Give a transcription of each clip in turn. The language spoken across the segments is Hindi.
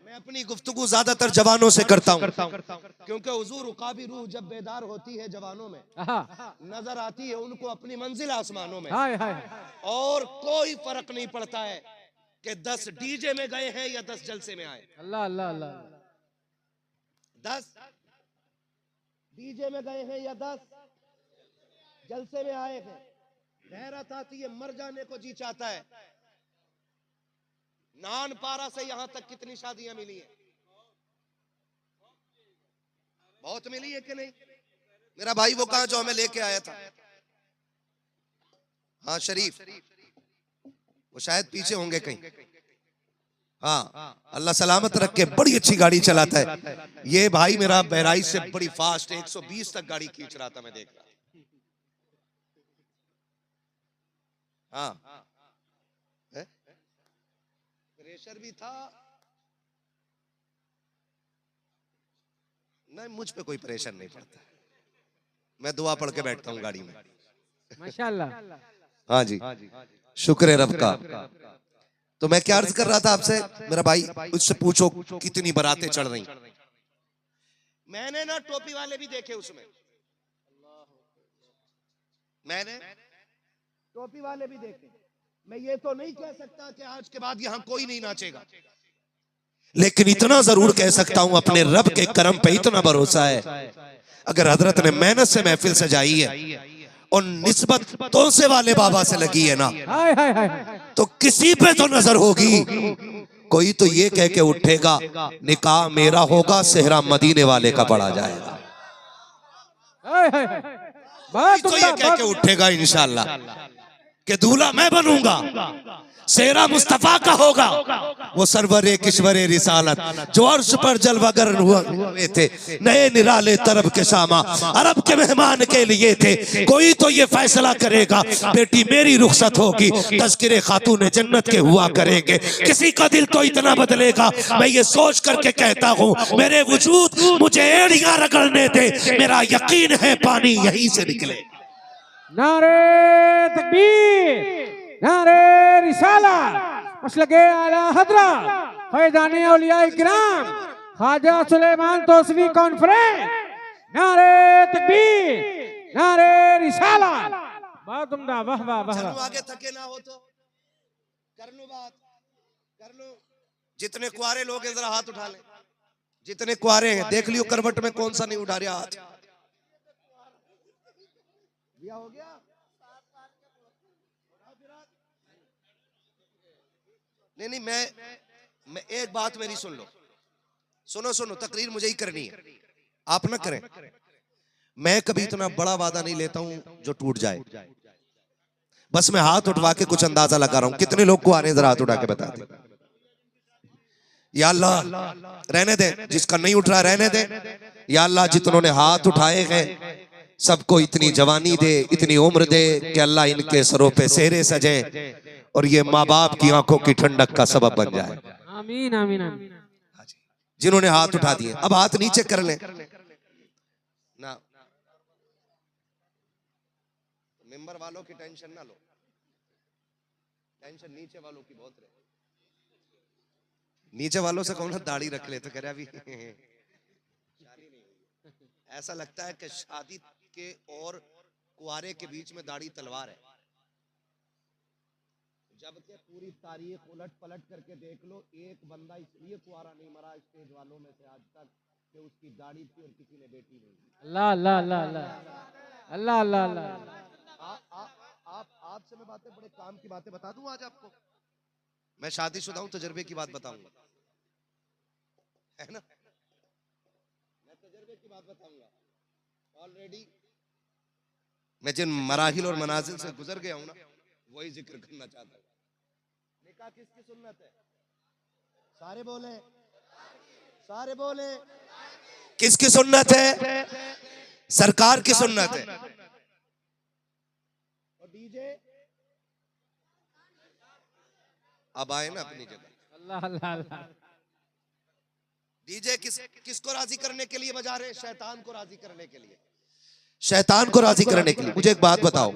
मैं अपनी गुफ्तगू ज्यादातर जवानों से करता हूँ, क्योंकि हुजूर उकाबी रूह जब बेदार होती है जवानों में, नजर आती है उनको अपनी मंजिल आसमानों में। और कोई फर्क नहीं पड़ता है कि 10 डीजे में गए हैं या 10 जलसे में आए। अल्लाह अल्लाह अल्लाह। 10 डीजे में गए हैं या 10 जलसे में आए हैं। गैरत आती है, मर जाने को जी चाहता है। नान पारा से यहां तक कितनी शादियां मिली हैं? बहुत मिली है कि नहीं? मेरा भाई वो कहां जो हमें लेके आया था? हाँ शरीफ, वो शायद पीछे होंगे कहीं। हाँ अल्लाह सलामत रखे, बड़ी अच्छी गाड़ी चलाता है ये भाई मेरा। बहराइच से बड़ी फास्ट 120 तक गाड़ी खींच रहा था, मैं देख रहा। हाँ प्रेशर भी था। नहीं मुझ पे कोई प्रेशर नहीं पड़ता, मैं दुआ पढ़ के बैठता हूँ गाड़ी में। माशाल्लाह। हाँ जी, शुक्र है रब का। तो मैं क्या अर्ज कर रहा था आपसे, मेरा भाई उससे पूछो कितनी बारातें चढ़ रही। मैंने ना टोपी वाले भी देखे उसमें, मैंने टोपी वाले भी देखे। मैं ये तो नहीं कह सकता कि आज के बाद यहाँ कोई नहीं नाचेगा, लेकिन इतना जरूर कह सकता हूँ अपने रब के करम पे इतना भरोसा है, अगर हजरत ने मेहनत से महफिल सजाई है और निस्बत तोसे वाले बाबा से लगी है ना, तो किसी पे तो नजर होगी। कोई तो ये कह के उठेगा निकाह मेरा होगा, सेहरा मदीने वाले का पड़ा जाएगा। तो ये कह के उठेगा इंशाल्लाह कि दूल्हा मैं बनूंगा, सेहरा मुस्तफा का होगा। वो सरवरे किश्वरे रिसालत जो अर्श पर जलवागर हुए थे, नए निराले तरब के शामा अरब के मेहमान के लिए थे। कोई तो ये फैसला करेगा बेटी मेरी रुखसत होगी, तज़किरे खातून जन्नत के हुआ करेंगे। किसी का दिल तो इतना बदलेगा, मैं ये सोच करके कहता हूँ मेरे वजूद मुझे एड़ियां रगड़ने दे, मेरा यकीन है पानी यहीं से निकले। नारे तकबीर, नारे रिसाला, मसलके आला हज़रत फैज़ाने औलिया इकराम ख्वाजा सुलेमान तौसीफी कॉन्फ्रेंस। नारे तकबीर, नारे रिसाला। बहुत उम्दा, वाह वाह वाह। आगे थके ना हो तो कर लो बात, कर लो। जितने कुआरे लोग हैं जरा हाथ उठा ले, जितने कुआरे हैं देख लियो करवट में कौन सा नहीं उठा रहा हाथ। हो गया नहीं, मैं एक बात मेरी सुन लो, सुनो तकरीर मुझे ही करनी है, आप ना करें। मैं कभी इतना बड़ा वादा नहीं लेता हूं जो टूट जाए। बस मैं हाथ उठवा के कुछ अंदाजा लगा रहा हूं। कितने लोग को आ रहे हैं जरा हाथ उठा के बता दे। या अल्लाह रहने दे, जिसका नहीं उठ रहा रहने दे। या अल्लाह जितनों ने हाथ उठाए हैं सबको इतनी जवानी दे, इतनी उम्र दे कि अल्लाह इनके सरों पे सेहरे सजे और ये माँ बाप की आंखों की ठंडक का सबब बन जाए। आमीन आमीन आमीन। जिन्होंने हाथ उठा दिए अब हाथ नीचे कर ले ना। मेंबर वालों की टेंशन ना लो, टेंशन नीचे वालों की बहुत रहे। नीचे वालों से कौन दाढ़ी रख ले तो कह रहा अभी ऐसा लगता है कि शादी के और कुआरे के बीच में दाढ़ी तलवार है। जबकि पूरी तारीख उलट पलट करके देख लो, एक बंदा इसलिए कुआरा नहीं मरा स्टेज वालों में से आज तक कि उसकी दाढ़ी थी और किसी ने बेटी नहीं। अल्लाह अल्लाह अल्लाह अल्लाह अल्लाह अल्लाह। आपसे मैं बातें बड़े काम की बातें बता दूं आज आपको। मैं शादीशुदा हूं, तजर्बे की बात बताऊंगा, है ना। मैं तजर्बे की बात बताऊंगा। ऑलरेडी मैं जिन मराहिल और मनाजिल से गुजर गया हूं ना, वही जिक्र करना चाहता हूं। निकाह किसकी सुन्नत है? सारे बोले, सारे बोले। किसकी सुन्नत है? सरकार की सुन्नत है। और डीजे अब आए ना अपनी जगह। अल्लाह अल्लाह अल्लाह। डीजे किसको राजी करने के लिए बजा रहे? शैतान को राजी करने के लिए, शैतान को राजी करने के लिए। मुझे एक बात बताओ,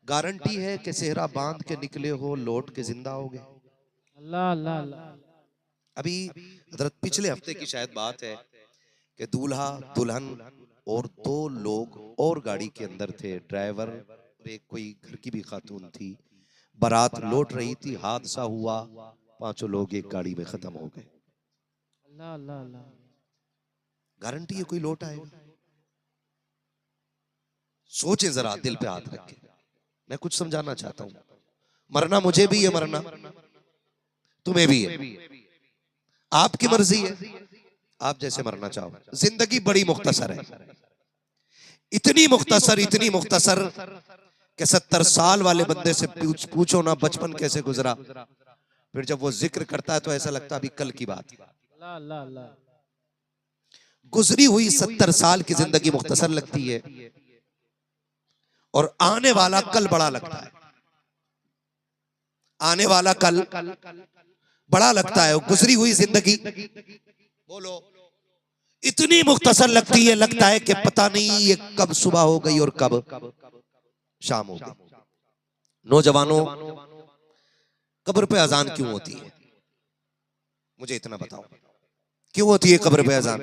गारंटी है कि सेहरा बांध के निकले हो लौट के जिंदा होगे? अल्लाह अल्लाह अल्लाह। अभी हजरत पिछले हफ्ते की शायद बात है कि दूल्हा दुल्हन और 2 लोग और गाड़ी के अंदर थे, ड्राइवर और एक कोई घर की भी खातून थी। बारात लौट रही थी, हादसा हुआ, 5 लोग एक गाड़ी में खत्म हो गए। अल्लाह अल्लाह अल्लाह। गारंटी है कोई लौट आएगा? सोचे जरा, दिल पे हाथ रख के। मैं कुछ समझाना चाहता हूं, मरना मुझे भी है, मरना तुम्हें भी है, आपकी मर्जी है, आप जैसे मरना चाहो। जिंदगी बड़ी मुख्तसर है, इतनी मुख्तसर कि 70 साल वाले बंदे से पूछो ना बचपन कैसे गुजरा, फिर जब वो जिक्र करता है तो ऐसा लगता है अभी कल की बात। अल्लाह अल्लाह अल्लाह। गुजरी हुई 70 साल की जिंदगी मुख्तसर लगती है और आने वाला कल बड़ा लगता है। आने वाला कल बड़ा लगता है। गुजरी हुई जिंदगी बोलो इतनी मुख्तसर लगती है, लगता है कि पता नहीं ये कब सुबह हो गई और कब शाम हो गई। नौजवानों, कब्र पे अजान क्यों होती है? मुझे इतना बताओ, क्यों होती है कब्र पे अजान?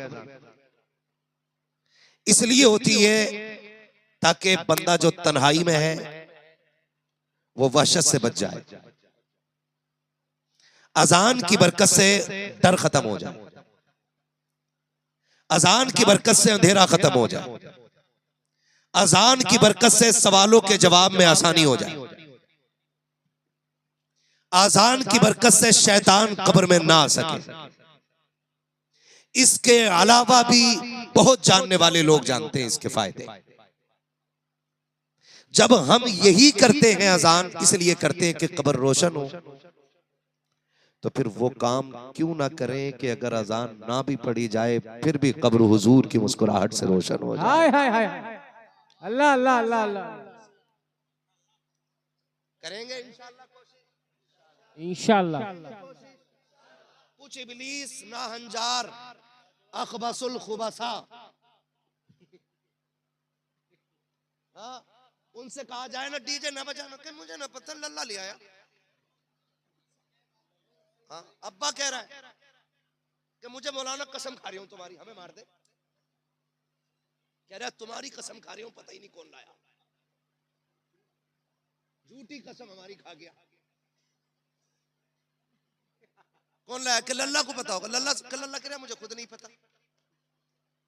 इसलिए होती है ताकि बंदा जो तन्हाई में है वो वहशत से बच जाए, अजान की बरकत से डर खत्म हो जाए, अजान की बरकत से अंधेरा खत्म हो जाए, अजान की बरकत से सवालों के जवाब में आसानी हो जाए, अजान की बरकत से शैतान कब्र में ना आ सके। इसके अलावा भी बहुत जानने वाले लोग जानते हैं इसके फायदे। जब हम यही करते हैं, अजान इसलिए करते हैं कि कब्र रोशन हो, तो फिर वो काम क्यों ना करें कि अगर अजान ना भी पढ़ी जाए फिर भी कब्र हुजूर की मुस्कुराहट से रोशन हो जाए। हाय हाय हाय। अल्लाह अल्लाह अल्लाह अल्लाह। करेंगे इंशाअल्लाह कोशिश। इंशाअल्लाह। कुछ इब्लीस ना हंजार अखबसुल खुबसा, हाँ, उनसे कहा जाए ना डीजे ना बजाना, कि मुझे ना पता, लल्ला ले आया। हाँ, अब्बा कह रहा है कि मुझे मौलाना कसम खा रही हूं तुम्हारी, हमें मार दे। कह रहा है तुम्हारी कसम खा रही हूं, पता ही नहीं कौन लाया, झूठी कसम हमारी खा गया। कौन लाया? कि लल्ला को पता होगा। लल्ला कह रहा है मुझे खुद नहीं पता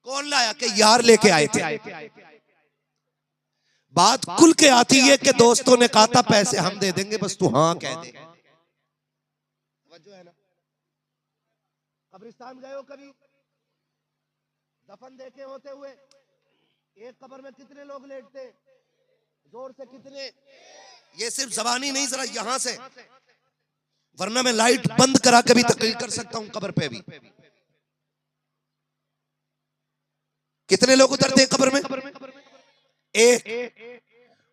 कौन लाया, कि यार लेके आए थे। बात खुल के आती है कि दोस्तों ने कहा था पैसे हम दे देंगे, बस तू हाँ कह दे। है ना? कब्रिस्तान गए हो कभी? दफन देखे होते हुए? एक कब्र में कितने लोग लेटते? जोर से कितने? ये सिर्फ जबानी नहीं, जरा यहां से, वरना मैं लाइट बंद करा के भी तकरीर कर सकता हूं कब्र पे भी। कितने लोग उतरते हैं कब्र में? एक।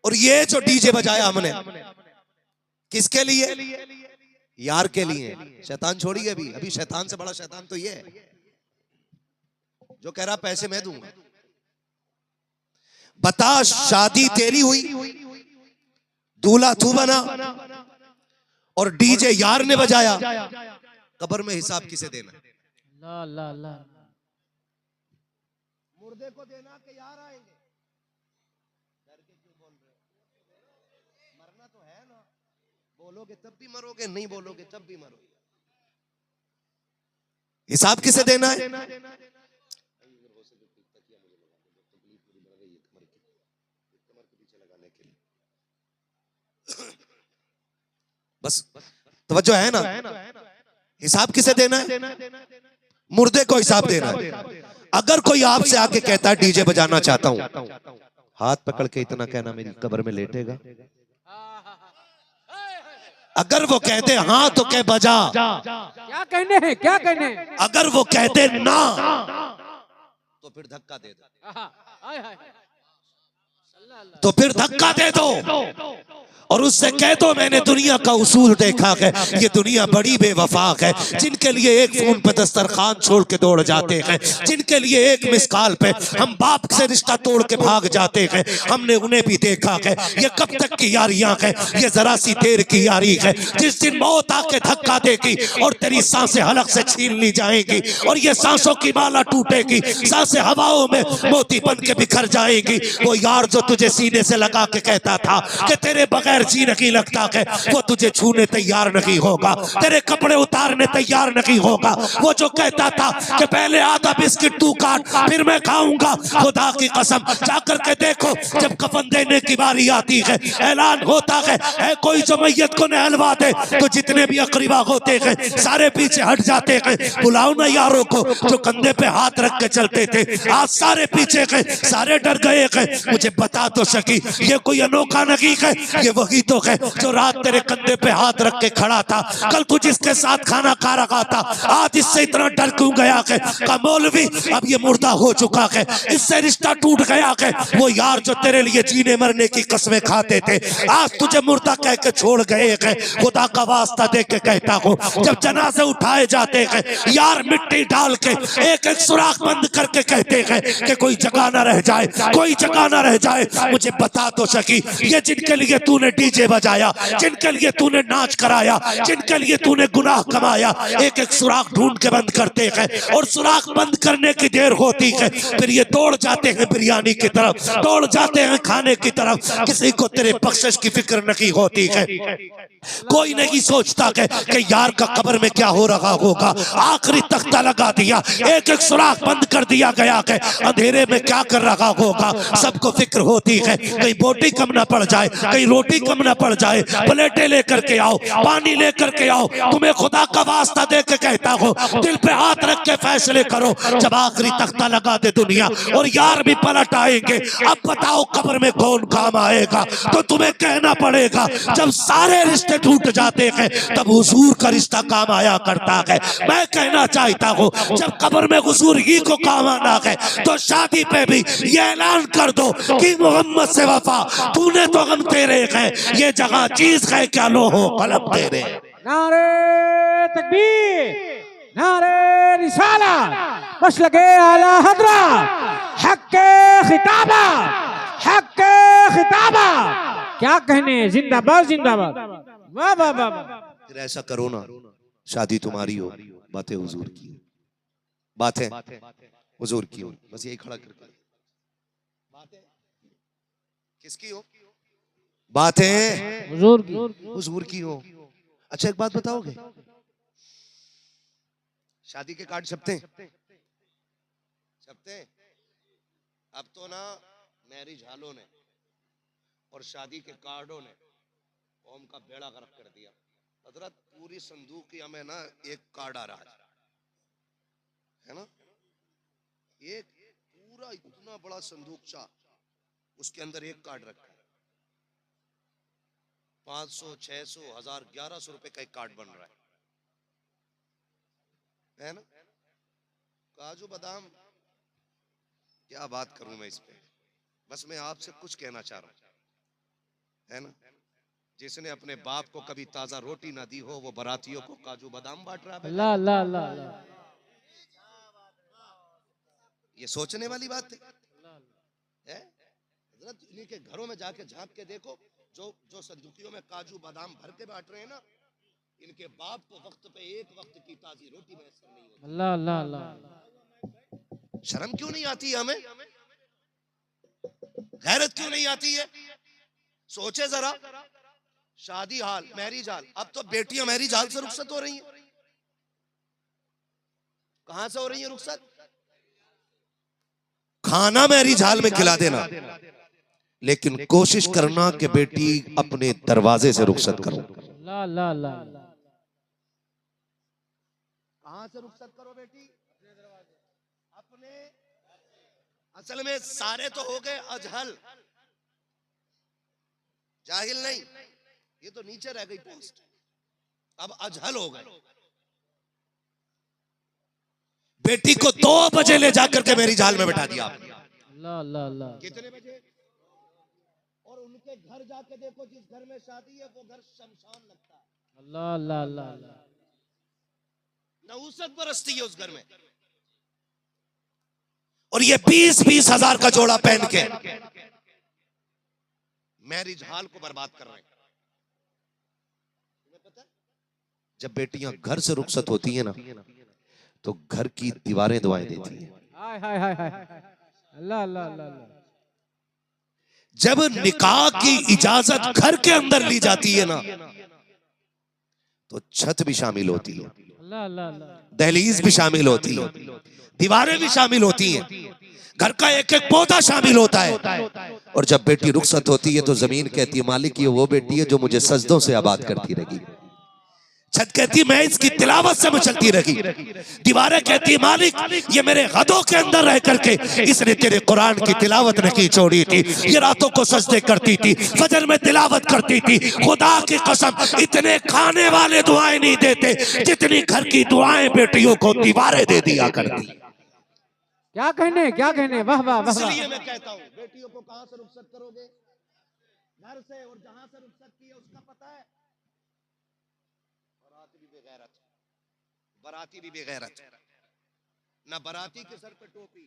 और ये जो डीजे बजाया हमने किसके लिए? यार के लिए। शैतान छोड़िए, अभी शैतान से बड़ा शैतान तो ये है जो कह रहा पैसे मैं दूंगा। बता, शादी तेरी हुई, दूल्हा तू बना और डीजे यार ने बजाया, कब्र में हिसाब किसे देना? अल्लाह अल्लाह अल्लाह। मुर्दे को देना कि यार आएंगे? डर के क्यों बोल रहे हो? मरना तो है ना, बोलोगे तब भी मरोगे, नहीं बोलोगे तब भी मरोगे। हिसाब किसे देना है? बस तवज्जो है ना? हिसाब किसे देना है? मुर्दे को हिसाब देना है। अगर कोई आपसे आके कहता है डीजे बजाना चाहता हूं, हाथ पकड़ के इतना कहना मेरी कब्र में लेटेगा। अगर वो कहते हाँ तो कह बजा। क्या कहने हैं, क्या कहने हैं? अगर वो कहते ना तो फिर धक्का दे दो। तो फिर धक्का दे दो और उससे कह दो मैंने दुनिया का उसूल देखा है, ये दुनिया बड़ी बेवफा है। जिनके लिए एक फोन पे दस्तरखान छोड़ के दौड़ जाते हैं, जिनके लिए एक मिस कॉल पे हम बाप से रिश्ता तोड़ के भाग जाते हैं, हमने उन्हें भी देखा है। ये कब तक की यारियां हैं, ये जरा सी देर की यारी है। जिस दिन मौत आके धक्का देगी और तेरी सांसें हलक से छीन ली जाएंगी और ये सांसों की माला टूटेगी, सांसें हवाओं में मोती बन के बिखर जाएंगी। वो यार जो तुझे सीने से लगा के कहता था कि तेरे बगैर जी नहीं लगता है, वो तुझे छूने तैयार नहीं होगा, तेरे कपड़े उतारने तैयार नहीं होगा। वो जो कहता था कि पहले आधा बिस्किट तू काट फिर मैं खाऊंगा, खुदा की कसम जाकर के देखो जब कफन देने की बारी आती है, ऐलान होता है कोई जो मैयत को नहलवा दे, तो जितने भी अकरीबा होते हैं सारे पीछे हट जाते हैं। बुलाओ ना यारों को जो कंधे पे हाथ रख के चलते थे, आज सारे पीछे गए, सारे डर गए हैं। मुझे बता तो सकी ये कोई अनोखा नहीं है, ये वही तो है जो रात तेरे कंधे पे हाथ रख के खड़ा था, कल तू जिसके साथ खाना खा रहा था, आज इससे इतना डर क्यों गया है? का मौलवी अब ये मुर्दा हो चुका है, इससे रिश्ता टूट गया है। वो यार जो तेरे लिए जीने मरने की कसमें खाते थे, आज तुझे मुर्दा कह के छोड़ गए हैं। खुदा का वास्ता दे के कहता हूँ, जब जनाजे उठाए जाते हैं यार मिट्टी डाल के एक एक सुराख बंद करके कहते हैं कि कोई जगह ना रह जाए, कोई जगह ना रह जाए। मुझे बता तो सकी ये जिनके लिए तूने डीजे बजाया, जिनके लिए तूने नाच कराया, जिनके लिए तूने गुनाह कमाया, एक एक सुराख ढूंढ के बंद करते हैं और सुराख बंद करने की देर होती है फिर ये दौड़ जाते हैं बिरयानी की तरफ, दौड़ जाते हैं खाने की तरफ। किसी को तेरे बख्शिश की फिक्र नहीं होती है, कोई नहीं सोचता कि यार का कब्र में क्या हो रहा होगा। आखिरी तख्ता लगा दिया, एक एक सुराख बंद कर दिया गया है, अंधेरे में क्या कर रहा होगा सबको फिक्र होती है। कहीं बोटी कम ना पड़ जाए, कहीं रोटी कम ना पड़ जाए। प्लेटें लेकर के आओ, पानी लेकर के आओ, तुम्हें खुदा का वास्ता दे के कहता हो दिल पे हाथ रख के फैसले करो। जब आखिरी तख्ता लगा दे दुनिया और यार भी पलट आएंगे, अब बताओ कब्र में कौन काम आएगा? तो तुम्हें कहना पड़ेगा जब सारे रिश्ते टूट जाते हैं तब हुजूर का रिश्ता काम आया करता है। मैं कहना चाहता हूँ जब कब्र में हुजूर ही को काम आना है तो शादी पे भी ये ऐलान कर दो कि मोहम्मद से वफा, तूने तो हम तेरे हैं, ये जगह चीज है क्या लो हो कलम तेरे। नारे तकबीर, नारे रिसालत, मसलके आला हज़रत, हक के खिताबा, हक के खिताबा। क्या कहने, जिंदाबाद जिंदाबाद, वाह वाह वाह। फिर ऐसा करो ना, शादी तुम्हारी हो, बातें हुजूर की, बातें हुजूर की हो, बस यही खड़ा करके। बातें किसकी हो? बातें हुजूर की, हुजूर की हो। अच्छा एक बात बताओगे, शादी के कार्ड छपते हैं? छपते हैं? अब तो ना मैरिज हालों ने और शादी के कार्डों ने कौम का बेड़ा गर्क कर दिया। हजरत पूरी संदूकिया में ना एक कार्ड आ रहा है ना, एक पूरा इतना बड़ा संदूकचा, उसके अंदर एक कार्ड रखा है। 500, 600, 1000, 1100 रुपए का एक कार्ड बन रहा है ना। काजू बादाम, क्या बात करूं मैं इस पे, बस मैं आपसे कुछ कहना चाह रहा हूं, है ना। जिसने अपने बाप को कभी ताजा रोटी ना दी हो वो बारातियों को काजू बादाम बांट रहा है। अल्लाह अल्लाह अल्लाह, ये सोचने वाली बात है। इन्हीं के घरों में जाके झांक के देखो, जो संदूकियों में काजू बादाम भर के बांट रहे हैं ना, इनके बाप को वक्त पे एक वक्त की ताजी रोटी मैसर नहीं होती। अल्लाह अल्लाह अल्लाह। शर्म क्यों नहीं आती है हमें? गैरत क्यों नहीं आती है? सोचे जरा, शादी हाल, मैरिज हाल, अब तो बेटियां मैरिज हाल से रुखसत हो रही हैं। कहां से हो रही है रुखसत? खाना मैरिज हाल में खिला देना, लेकिन कोशिश करना कि बेटी अपने दरवाजे से रुखसत करो। अल्लाह अल्लाह अल्लाह। कहां से रुखसत करो बेटी? अपने। असल में सारे तो हो गए अजहल, जाहिल नहीं, ये तो नीचे रह गई पोस्ट, अब अजहल हो गए। बेटी को 2 बजे ले जाकर के मेरी जाल में बैठा दिया आपने। अल्लाह अल्लाह अल्लाह। कितने बजे? और उनके घर जाके देखो, जिस घर में शादी है वो घर शमशान लगता है। अल्लाह अल्लाह अल्लाह अल्लाह। नहुसत बरसती है उस घर में। और ये 20-20 हजार का जोड़ा पहन के मैरिज हॉल को बर्बाद कर रहे हैं। तुम्हें पता है, जब बेटियां घर से रुखसत होती है ना, तो घर की दीवारें दुआएं देती हैं। हाय हाय हाय हाय। अल्लाह अल्लाह अल्लाह अल्लाह। जब निकाह की इजाजत घर के अंदर ली जाती है ना, तो छत भी शामिल होती है, अल्लाह अल्लाह अल्लाह। दहलीज भी शामिल होती है, दीवारें भी शामिल होती हैं, घर का एक एक पौधा शामिल होता है। और जब बेटी रुखसत होती है तो जमीन कहती है मालिक ये वो बेटी है जो मुझे सजदों से आबाद करती रहेगी। छत कहती है मैं इसकी तिलावत से मचलती रही। दीवारें कहती है मालिक ये मेरे गदों के अंदर रह करके इसने तेरे कुरान की तिलावत नहीं छोड़ी थी, ये रातों को सजदे करती थी, फजर में तिलावत करती थी। खुदा की कसम इतने खाने वाले दुआएं नहीं देते जितनी घर की दुआएं बेटियों को दीवारें दे दिया करती। क्या कहने वाह वाह वाह। इसलिए मैं कहता हूँ बेटियों को कहां से रुखसत करोगे? घर से। और जहां से रुखसत की है उसका पता है। बराती भी बेगैरत, बराती भी बेगैरत। ना बराती के सर पे टोपी,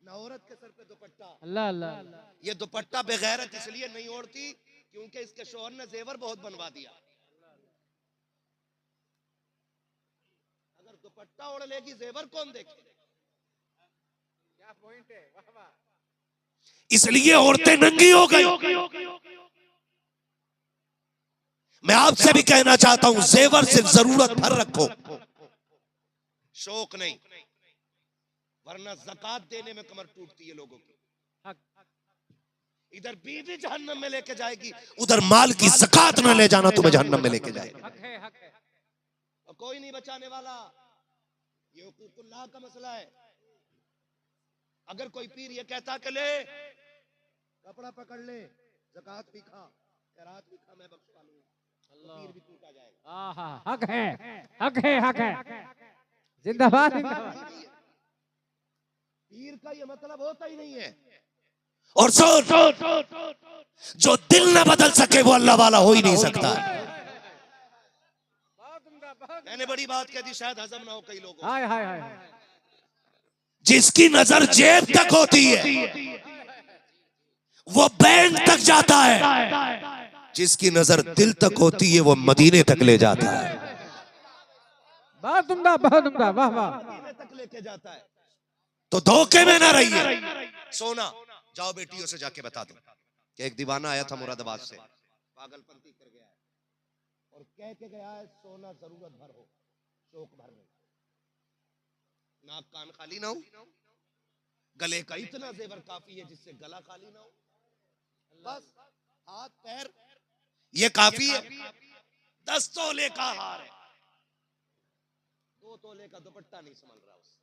ना औरत के सर पे दुपट्टा। अल्लाह अल्लाह अल्लाह। ये दुपट्टा बेगैरत इसलिए नहीं ओढ़ती क्योंकि इसके शौहर ने जेवर बहुत बनवा दिया। अगर दुपट्टा ओढ़ लेगी जेवर कौन देखे? क्या पॉइंट है, वाह वाह। इसलिए औरतें नंगी हो गई। मैं आपसे भी कहना चाहता हूं जेवर सिर्फ जरूरत भर रखो, शौक नहीं, वरना ज़कात देने में कमर टूटती है लोगों की। इधर बीवी जहन्नम में लेके जाएगी, उधर माल की ज़कात न ले जाना तुम्हें जहन्नम में लेके जाएगा। और कोई नहीं बचाने वाला। ये हुकूकुल्लाह का मसला है। अगर कोई पीर ये कहता कि ले कपड़ा पकड़ ले, ज़कात भी खा, खैरात भी खा, मैं बख्शवा लूंगा, तो पीर भी टूटा जाएगा। आहा, हक है हक है हक है। जिंदाबाद जिंदाबाद। पीर का ये मतलब होता ही नहीं है। और सोच जो दिल न बदल सके वो अल्लाह वाला हो ही नहीं सकता। मैंने बड़ी बात कह दी, शायद हजम ना हो कई लोगों। हाय हाय हाय। जिसकी नजर जेब तक होती है वो बैंक तक जाता है, जिसकी नजर दिल तक होती है वो मदीने तक ले जाता है। बहुत उम्दा वाह वाह। मदीने तक लेके जाता है। तो धोखे में ना रहिए। सोना जाओ बेटियों से जाके बता दो कि एक दीवाना आया था मुरादाबाद से, पागलपंती कर गया है और कह के गया है सोना जरूरत भर हो, शौक भर नहीं। नाक कान खाली ना हो, गले का इतना जेवर काफी है जिससे गला खाली ना हो, बस हाथ पैर ये काफी है। 10 तोले का हार है, 2 तोले का दुपट्टा नहीं संभल रहा उससे।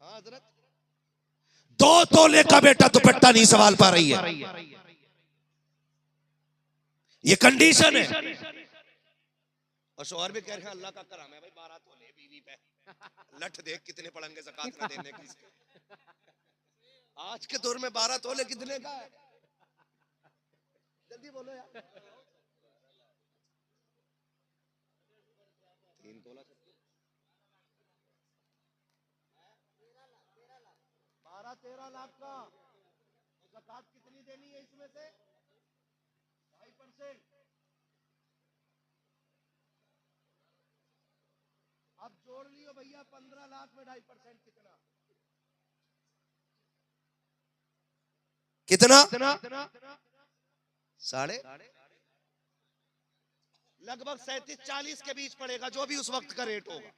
हाँ हजरत, 2 तोले का बेटा दुपट्टा नहीं संभाल पा रही है। ये कंडीशन है। और शौहर भी कह रहे हैं अल्लाह का करम है भाई, 12 तोले बीवी पे, लठ देख कितने पड़ेंगे ज़कात न देने की। आज के दौर में 12 तोले कितने का है? जल्दी बोलो यार। 3 तोला 12-13 लाख का। ज़कात कितनी देनी है इसमें से? 2.5%। अब जोड़ लियो भैया, 15 लाख में 2.5% कितना? साढ़े लगभग 37-40 के बीच पड़ेगा, जो भी उस वक्त का रेट होगा।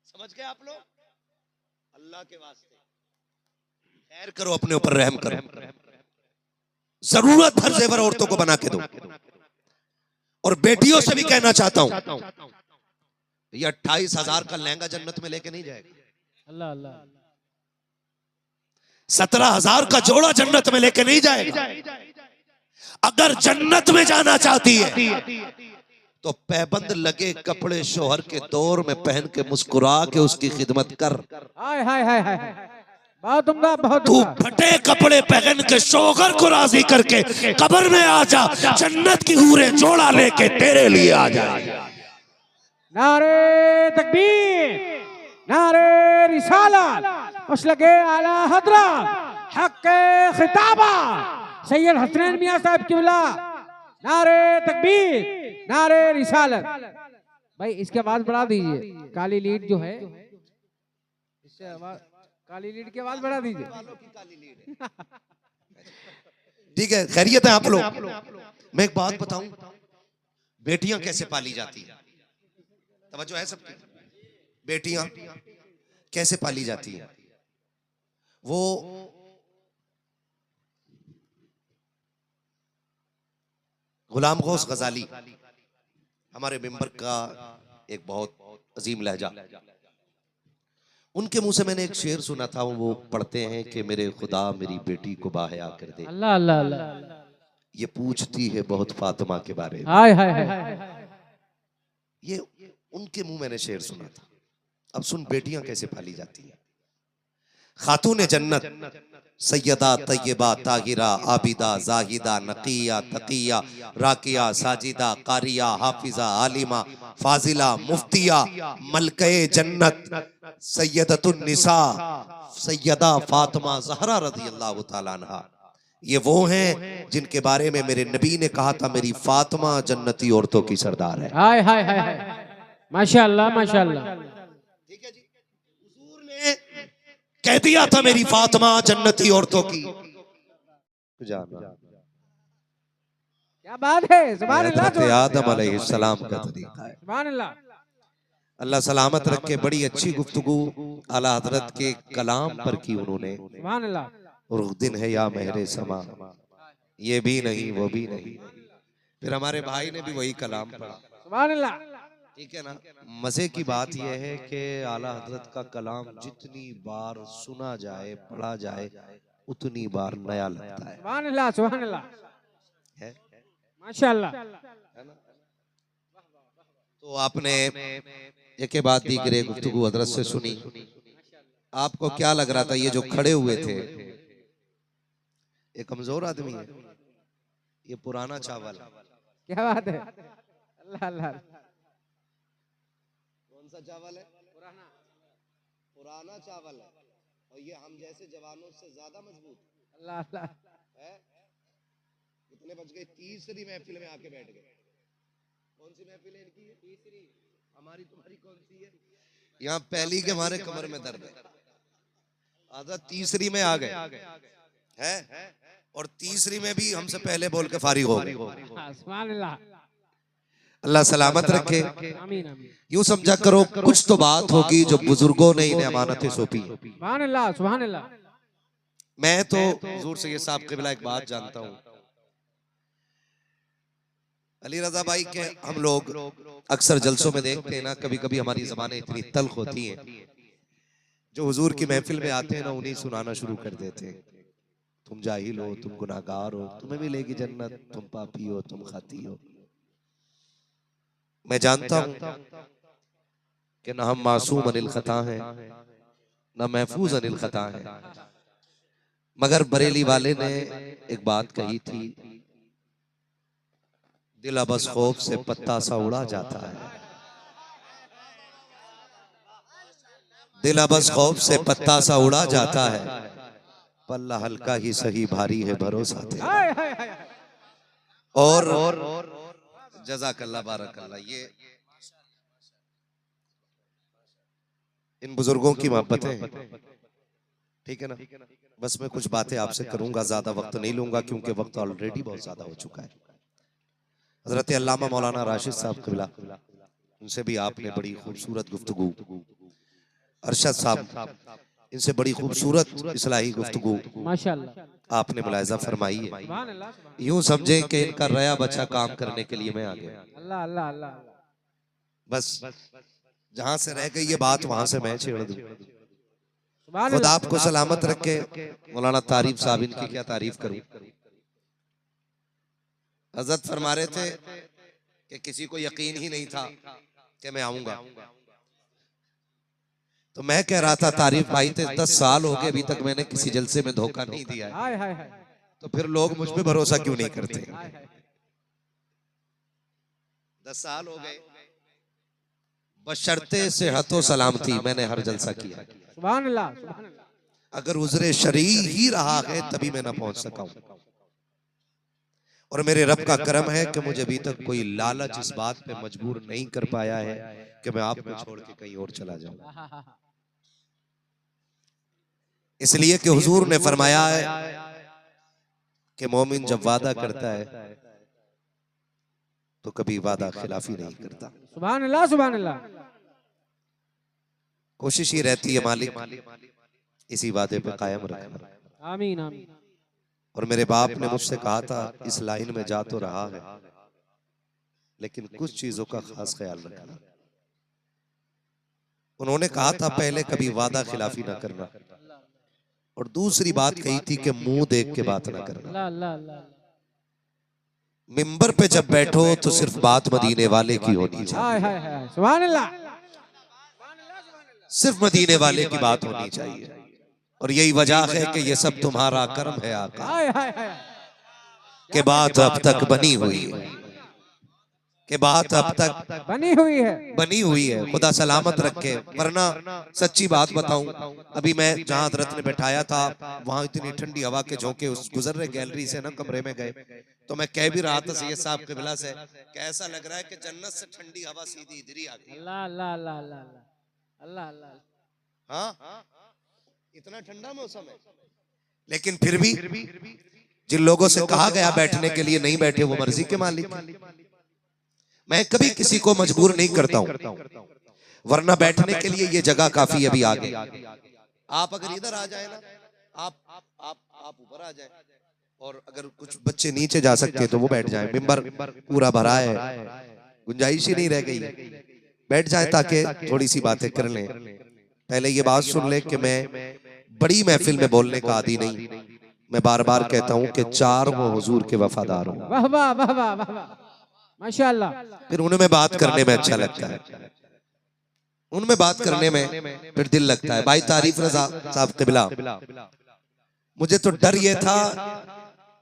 समझ गए आप लोग? अल्लाह के वास्ते खैर करो, अपने ऊपर रहम करो। जरूरत भर जेवर औरतों को बना के दो। और बेटियों से भी कहना चाहता हूं ये 28,000 का लहंगा जन्नत में लेके नहीं जाएगा। अल्लाह अल्लाह। 17,000 का जोड़ा जन्नत में लेके नहीं जाएगा। अगर जन्नत में जाना चाहती है तो पैबंद लगे कपड़े शोहर के दौर में पहन के मुस्कुरा के उसकी खिदमत कर। हाय हाय हाय हाय। बहुत उम्दा, बहुत तू उम्दा। फटे कपड़े पहन के शोगर को राजी करके कब्र में आ जा, जन्नत की हूरें जोड़ा लेके तेरे लिए आ जाए। नारे तकबीर, नारे रिसालत, मसलके आला हजरत, हक खिताबा सैयद हसनैन मियां साहब किबला। नारे तकबीर, नारे रिसालत। भाई इसकी आवाज बढ़ा दीजिए, काली लीड जो है इससे आवाज, काली लीड की आवाज बढ़ा दीजिए। ठीक है, खैरियत है आप लोग। मैं एक बात बताऊं, बेटियां कैसे पाली जाती हैं? तवज्जो है सबकी? बेटियां कैसे पाली जाती हैं? वो गुलाम गौस गजाली हमारे मेंबर का एक बहुत अजीम लहजा, उनके मुंह से मैंने एक शेर सुना था। वो पढ़ते हैं कि मेरे खुदा मेरी बेटी को बाहया कर दे, अल्लाह अल्लाह अल्लाह। ये पूछती है बहुत फातिमा के बारे में। हाय हाय हाय। ये उनके मुंह मैंने शेर सुना था। अब सुन बेटियां कैसे पाली जाती हैं। खातून जन्नत सैयदा तैयबा ताहिरा आबिदा जाहिदा नकिया तकिया राकिया साजिदा कारिया हाफिजा आलिमा फाजिला मुफ्तिया मलके जन्नत सैयदतुन निसा सैयदा फातिमा ज़हरा रज़ी अल्लाह तआला अन्हा, ये वो हैं जिनके बारे में मेरे नबी ने कहा था मेरी फातिमा जन्नती औरतों की सरदार है। हाय हाय हाय हाय, माशाअल्लाह माशाअल्लाह। ठीक है जी, हुजूर ने कह दिया था मेरी फातिमा जन्नती औरतों की। क्या बात है, सुभान अल्लाह। हज़रत आदम अलैहिस्सलाम का तरीका है। सुभान अल्लाह। अल्लाह सलामत रखे, बड़ी अच्छी गुफ्तगू आला हजरत के कलाम पर की उन्होंने। सुभान अल्लाह। और दिन है या महरे समा, ये भी नहीं वो भी नहीं। फिर हमारे भाई ने भी वही कलाम पढ़ा। सुभान अल्लाह। ठीक है ना। मजे की बात यह है कि आला हजरत का कलाम जितनी बार सुना जाए पढ़ा जाए उतनी बार नया लगता है। सुभान अल्लाह सुभान अल्लाह, है? माशाअल्लाह। है ना? तो आपने एक बाद दीगरे गुफ्तगू हजरत से सुनी। आपको क्या लग रहा था ये जो खड़े हुए थे ये कमजोर आदमी है? ये पुराना चावल है। क्या बात है, अल्लाह अल्लाह। कौन सा चावल है? पुराना। पुराना चावल है और ये हम जैसे जवानों से ज्यादा मजबूत। अल्लाह अल्लाह। है? कितने बज गए? तीसरी महफिल में आके बैठ गए। कौन सी महफिल है इनकी? तीसरी। हमारी तुम्हारी कौन सी है? यहाँ पहली के हमारे कमर में दर्द है, आधा तीसरी में आ गए है। और तीसरी में भी हमसे पहले बोल के फारिग हो गए। सुभान अल्लाह। अल्लाह सलामत रखे। आमीन आमीन। यूं समझा करो कुछ तो बात होगी जो बुजुर्गों ने इन्हें अमानतें सौंपी। सुभान अल्लाह सुभान अल्लाह। मैं तो हुजूर से ये साहब क़िबला एक बात जानता हूँ, अली रजा भाई के हम लोग अक्सर जलसों में देखते हैं ना, कभी कभी हमारी ज़बानें इतनी तल्ख होती हैं, जो हुजूर की महफिल में आते हैं ना उन्हीं सुनाना शुरू कर देते हैं। तुम जाहिल हो, तुम गुनाहगार हो, तुम्हें मिलेगी जन्नत, तुम पापी हो, तुम खाती हो। मैं जानता हूं कि ना हम मासूम अनिल खता हैं ना महफूज अनिल खता हैं, मगर बरेली वाले ने एक बात कही थी, दिल अबस खौफ से पत्ता सा उड़ा जाता है, दिल अबस खौफ से पत्ता सा उड़ा जाता है, पल्ला हल्का ही सही भारी है भरोसा तेरा। और जज़ाकल्लाह बारकल्लाह। ये इन बुजुर्गों की मोहब्बतें हैं, ठीक है ना। बस मैं कुछ बातें आपसे करूंगा, ज्यादा वक्त नहीं लूंगा क्योंकि वक्त ऑलरेडी बहुत ज्यादा हो चुका है। हजरत अल्लामा मौलाना राशिद साहब क़िबला, उनसे भी आपने बड़ी खूबसूरत गुफ्तगू, अरशद साहब इनसे बड़ी खूबसूरत इस्लाही गुफ्तगू माशाअल्लाह आपने मुलाहिजा फरमाई है। सुभान अल्लाह। यूं समझें कि इनका रया बच्चा काम करने के लिए मैं आ गया। अल्लाह अल्लाह अल्लाह। बस जहां से रह गई ये बात वहां से मैं छेड़ दूं। सुभान खुदा अल्लाह। आपको सलामत रखे। मौलाना तारीफ साहब, इनकी क्या तारीफ करूं। हजरत फरमा रहे थे कि किसी को यकीन ही नहीं था कि मैं आऊंगा, तो मैं कह रहा था तारीफ भाई थे 10 साल हो गए अभी तक मैंने किसी जलसे में धोखा नहीं दिया है, हाय हाय हाय तो फिर लोग मुझ पे भरोसा क्यों नहीं करते? हाय हाय 10 साल हो गए, बशर्ते सेहतो सलामती मैंने हर जलसा किया। सुभान अल्लाह सुभान अल्लाह। अगर उज़रे शरीर ही रहा है तभी मैं ना पहुंच सका हूं। और मेरे रब का करम है कि मुझे अभी तक कोई लालच इस बात पे मजबूर नहीं कर पाया है कि मैं आपको छोड़ के कहीं और चला जाऊं। इसलिए कि हुजूर ने फरमाया है कि मोमिन जब वादा करता है तो कभी वादा खिलाफी नहीं करता। सुभान अल्लाह सुभान अल्लाह। कोशिश ही रहती है मालिक इसी वादे पे कायम रखना। आमीन आमीन। और मेरे बाप ने मुझसे कहा था इस लाइन में जा तो रहा है लेकिन कुछ चीजों का खास ख्याल रखना। उन्होंने कहा था पहले कभी वादा खिलाफी ना करना, और दूसरी बात कही थी कि मुंह देख के बात ना करना। अल्लाह अल्लाह अल्लाह। मिंबर पे जब बैठो तो सिर्फ बात मदीने वाले की होनी हाय चाहिए, हाय हाय सुभान अल्लाह। सिर्फ मदीने वाले की बात होनी चाहिए। और यही वजह है कि ये सब तुम्हारा कर्म है आका, हाय हाय हाय। के बात अब तक बनी हुई है, के बात अब तक बनी हुई है। खुदा सलामत रखे। वरना सच्ची बात बताऊं, अभी मैं जहां हजरत ने बैठाया था वहां इतनी ठंडी हवा के झोंके उस गुजर रहे गैलरी से ना कमरे में गए, तो मैं कह भी रहा था सैयद साहब किबला से कि ऐसा लग रहा है कि जन्नत से ठंडी हवा सीधी इधर ही आ गई। अल्लाह अल्लाह अल्लाह अल्लाह अल्लाह अल्लाह। हाँ, इतना ठंडा मौसम है, लेकिन फिर भी जिन लोगों से कहा गया बैठने के लिए नहीं बैठे वो मर्जी के मालिक। मैं कभी किसी को मजबूर नहीं करता हूं, वरना बैठने के लिए ये जगह काफी अभी आगे। आप अगर इधर आ जाए ना, आप ऊपर आ जाए, और अगर कुछ बच्चे नीचे जा सकते तो वो बैठ जाएं। मिंबर पूरा भरा है, गुंजाइश ही नहीं रह गई, बैठ जाएं ताकि थोड़ी सी बातें कर लें। पहले ये बात सुन ले कि मैं बड़ी महफिल में बोलने का आदी नहीं, मैं बार बार कहता हूं कि 4 वो हुजूर के वफादार हूं। वाह वाह वाह वाह वाह माशाअल्लाह। फिर उनमें बात करने में अच्छा लगता है, उनमें बात करने में फिर दिल लगता है। भाई तारीफ रजा साहब किबला, मुझे तो डर ये था,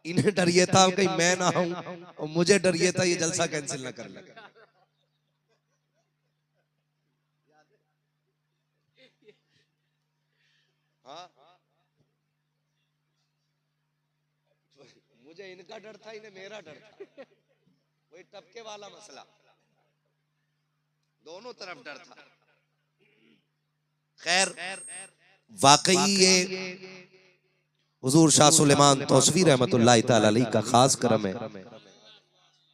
इन्हें डर ये था कहीं मैं ना आऊं, और मुझे डर ये था ये जलसा कैंसिल ना कर लगे। हाँ, मुझे इनका डर था, इन्हें मेरा डर था, वही टपके वाला मसला, दोनों तरफ डर था। खैर वाकई ये हुजूर शाह सुलेमान तौसफी रहमतुल्लाह तआला अलैह का खास करम है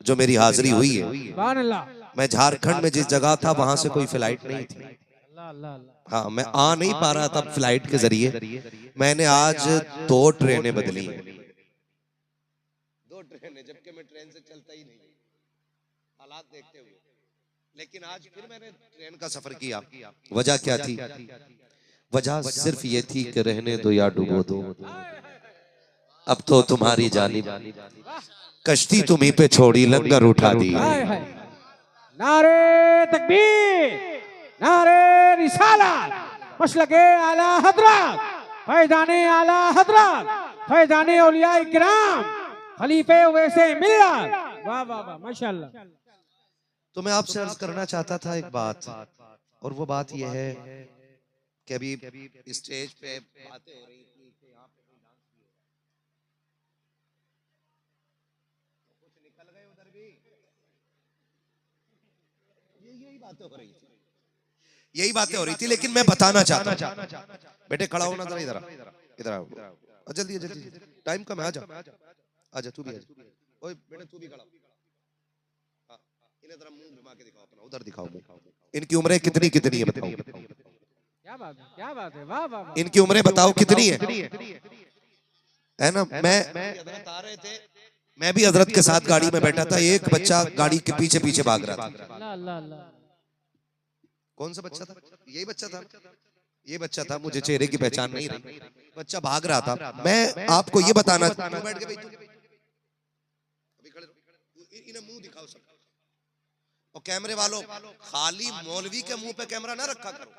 जो मेरी हाजिरी हुई है। सुभान अल्लाह। मैं झारखंड में जिस जगह था वहां से कोई फ्लाइट नहीं थी। अल्लाह अल्लाह अल्लाह। हाँ, मैं आ नहीं पा रहा था फ्लाइट के जरिए। मैंने आज 2 ट्रेनें बदली हैं, 2 ट्रेनें, जबकि मैं ट्रेन से चलता ही नहीं, हालात देखते हुए। लेकिन आज फिर मैंने ट्रेन का सफर किया। वजह क्या थी? वजह सिर्फ ये थी कि रहने दो या डुबो दो, अब तो तुम्हारी जानिब कश्ती तुम्ही पे छोड़ी, लंगर उठा दी। हाय हाय। नारे तकबीर, नारे रिसालत, मसलके आला हजरत, फैजाने आला हजरत, फैजाने औलिया इकराम, खलीफे वैसे मिल्लत। वाह वाह वाह माशाअल्लाह। तो मैं आपसे अर्ज करना चाहता था एक बात, और वो बात यह है कि अभी स्टेज पे बातें हो रही थी कि यहाँ पे कोई डांस भी हो रहा है, कुछ निकल गए उधर भी, यही बातें हो रही थी, यही बातें हो रही थी। लेकिन मैं बताना चाहता हूँ, बेटे खड़ा होना जरा, इधर इधर आओ, जल्दी जल्दी, टाइम कम है, आजा तू भी आजा, ओए बेटे तू भी खड़ा, हाँ, इन्हें जरा मुंह घुमा के दिखाओ अपना, उधर दिखाओ मुंह। इनकी उम्रें कितनी कितनी है बताओ? क्या बात है, क्या बात है, वाह वाह वाह। इनकी उम्रें बताओ कितनी है ना? मैं हजरत आ रहे थे, मैं भी हजरत के साथ गाड़ी में बैठा था, एक बच्चा गाड़ी के पीछे पीछे भाग रहा था। अल्लाह अल्लाह अल्लाह। कौन सा बच्चा था? यही बच्चा था, ये बच्चा था, मुझे चेहरे की पहचान नहीं रही, बच्चा भाग रहा था। मैं आपको ये बताना, बैठ के भाई तू अभी खड़े रहो, इन्हें मुंह दिखाओ सब, और कैमरे वालों खाली मौलवी के मुंह पे कैमरा ना रखा करो,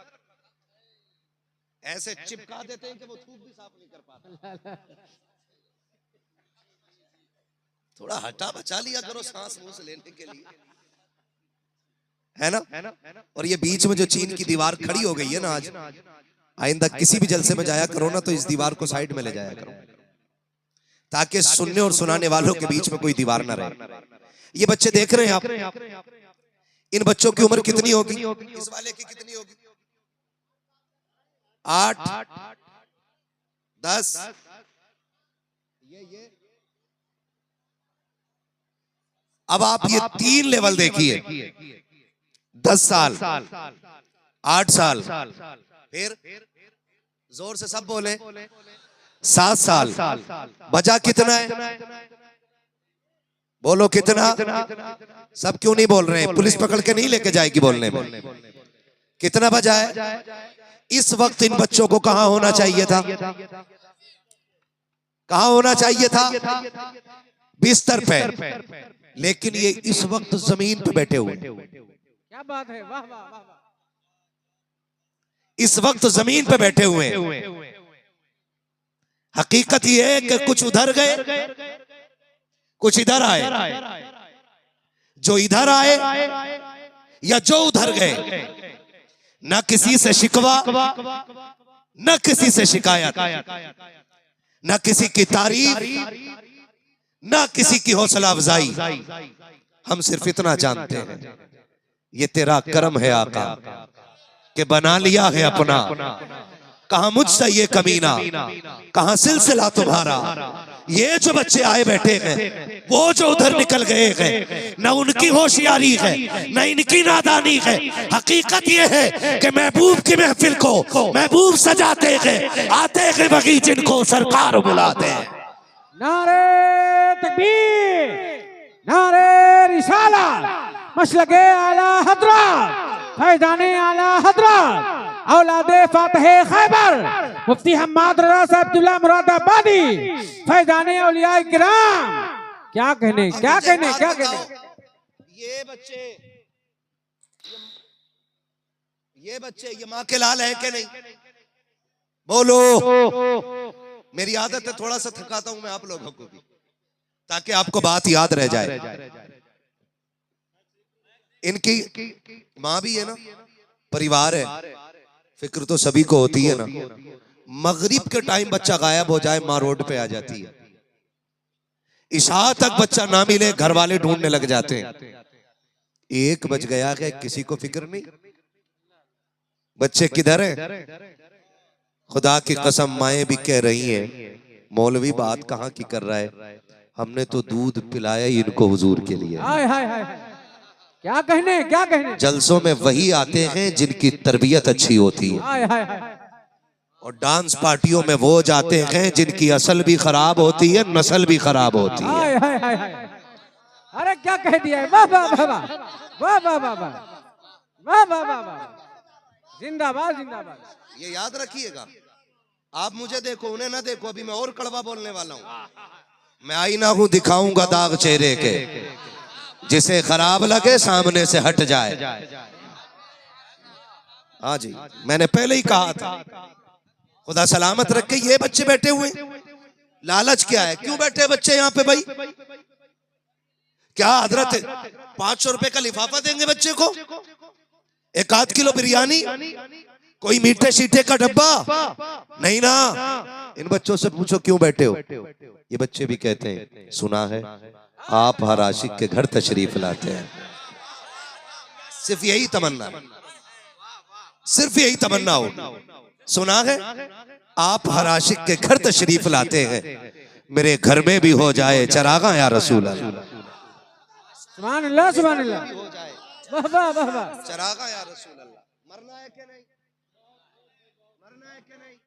ऐसे चिपका देते हैं कि वो थूक भी साफ नहीं कर पाता। थोड़ा हटा बचा लिया करो सांस मुंह से लेने के लिए, है ना। और ये बीच में जो चीन की दीवार खड़ी हो गई है ना आज, आइंदा किसी भी जलसे में जाया करो ना तो इस दीवार को साइड में ले जाया करो, ताकि सुनने और सुनाने वालों के बीच में कोई दीवार ना रहे। ये बच्चे देख रहे हैं आप, इन बच्चों की उम्र कितनी होगी? इस वाले की कितनी होगी? 8, 10, ये अब आप ये 3 लेवल देखिए, 10 साल, 8 साल, फिर जोर से सब बोले 7 साल। बचा कितना है? बोलो कितना? सब क्यों नहीं बोल रहे हैं? पुलिस पकड़ के नहीं लेके जाएगी बोलने में। कितना बचा है? इस वक्त इन बच्चों को कहां होना चाहिए था? कहां होना चाहिए था? बिस्तर पे, लेकिन ये इस वक्त जमीन पे बैठे हुए। क्या बात है, वाह वाह वाह। इस वक्त जमीन पे बैठे हुए। हकीकत ये है कि कुछ उधर गए, कुछ इधर आए। जो इधर आए या जो उधर गए, न किसी से शिकवा, न किसी से शिकायत, न किसी की तारीफ, न किसी की हौसला अफजाई। हम सिर्फ इतना जानते हैं, ये तेरा करम है आका कि बना लिया है अपना। कहां मुझसे ये कमीना, कहां सिलसिला तुम्हारा। ये जो बच्चे आए बैठे हैं, वो जो उधर निकल गए हैं, न उनकी होशियारी है न इनकी नादानी है। हकीकत ये है कि महबूब की महफिल को महबूब सजाते हैं, आते हैं बगीचे इनको सरकार बुलाते हैं। नारे तकबीर, नारे रिसालत, मसलके आला हजरत, फैजाने आला हजरत, औलादे फातहे खैबर, मुफ्ती हम्माद रज़ा साहब अब्दुल्ला मुरादाबादी, फैजाने औलिया किराम। क्या कहने, क्या कहने, क्या कहने। ये बच्चे ये माँ के लाल है कि नहीं? बोलो। मेरी आदत है थोड़ा सा थकाता हूं मैं आप लोगों को भी, ताकि आपको बात याद रह जाए। इनकी माँ भी है ना, परिवार है, फिक्र तो सभी को होती है ना। मगरिब के टाइम बच्चा गायब हो जाए, माँ रोड पे आ जाती है। इशा तक बच्चा ना मिले, घर वाले ढूंढने लग जाते हैं। 1 बज गया है, किसी को फिक्र नहीं। बच्चे किधर हैं? खुदा की कसम माएं भी कह रही हैं, मौलवी बात कहाँ की कर रहा है, हमने तो दूध पिलाया ही इनको हुजूर के लिए। हाय हाय हाय, क्या कहने, क्या कहने। जलसों में वही आते हैं जिनकी तरबियत अच्छी होती है, हाय हाय हाय। और डांस पार्टियों में वो जाते हैं जिनकी असल भी खराब होती है, नस्ल भी खराब होती है। हाय हाय हाय हाय। अरे क्या कह दिया है, वाह वाह वाह वाह वाह वाह वाह वाह वाह वाह वाह। जिंदाबाद जिंदाबाद। ये याद रखिएगा, आप मुझे देखो उन्हें ना देखो। अभी मैं और कड़वा बोलने वाला हूँ। मैं आईना हूँ, दिखाऊंगा दाग चेहरे के, जिसे खराब लगे सामने से हट जाए। हाँ जी, मैंने पहले ही कहा था। खुदा सलामत रखे। ये बच्चे बैठे हुए, लालच क्या है? क्यों बैठे बच्चे यहाँ पे भाई? क्या हजरत है 500 रुपए का लिफाफा देंगे बच्चे को? 1 किलो बिरयानी, कोई मीठे शीठे का डब्बा नहीं ना। इन बच्चों से पूछो क्यों बैठे हो? ये बच्चे भी कहते हैं, सुना है आप हर आशिक के घर तशरीफ लाते हैं। सिर्फ यही तमन्ना, सिर्फ यही तमन्ना हो। सुना है आप हर आशिक के घर तशरीफ लाते हैं, मेरे घर में भी हो जाए चरागा या रसूल अल्लाह। सुभान अल्लाह, सुभान अल्लाह, वाह वाह वाह वाह। चरागा या रसूल अल्लाह। मरना है कि नहीं? मरना है कि नहीं?